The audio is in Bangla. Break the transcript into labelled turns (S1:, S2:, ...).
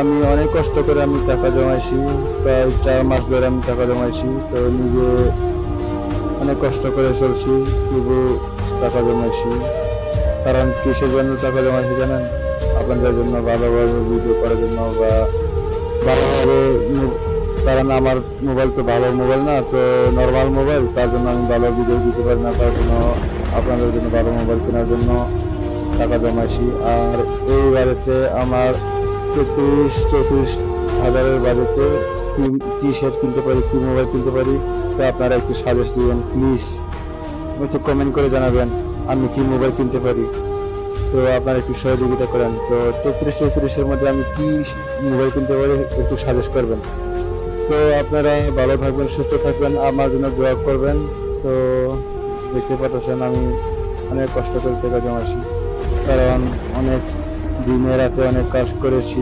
S1: আমি অনেক কষ্ট করে আমি টাকা জমাইছি, প্রায় 4 মাস ধরে আমি টাকা জমাইছি। তো নিজে অনেক কষ্ট করে চলছি, তবু টাকা জমাইছি। কারণ কিসের জন্য টাকা জমাইছি জানেন? আপনাদের জন্য ভালোভাবে ভিডিও করার জন্য, বা ভালোভাবে কারণ আমার মোবাইল তো ভালো মোবাইল না, তো নর্মাল মোবাইল, তার জন্য আমি ভালো ভিডিও দিতে পারি না। তার জন্য আপনাদের জন্য ভালো মোবাইল কেনার জন্য টাকা জমাইছি। আর এই বাড়িতে আমার 34 হাজারের বাজেটে কি সেট কিনতে পারি, কি মোবাইল কিনতে পারি, তো আপনারা একটু সাজেস্ট দিবেন প্লিজ। একটু কমেন্ট করে জানাবেন আমি কি মোবাইল কিনতে পারি। তো আপনারা একটু সহযোগিতা করেন। তো 34 মধ্যে আমি কি মোবাইল কিনতে পারি একটু সাজেস্ট করবেন। তো আপনারা ভালো থাকবেন, সুস্থ থাকবেন, আমার জন্য দোয়া করবেন। তো দেখতে পাচ্ছেন আমি অনেক কষ্ট করে টাকা জমাইছি, কারণ অনেক দিনে রাতে অনেক কাজ করেছি।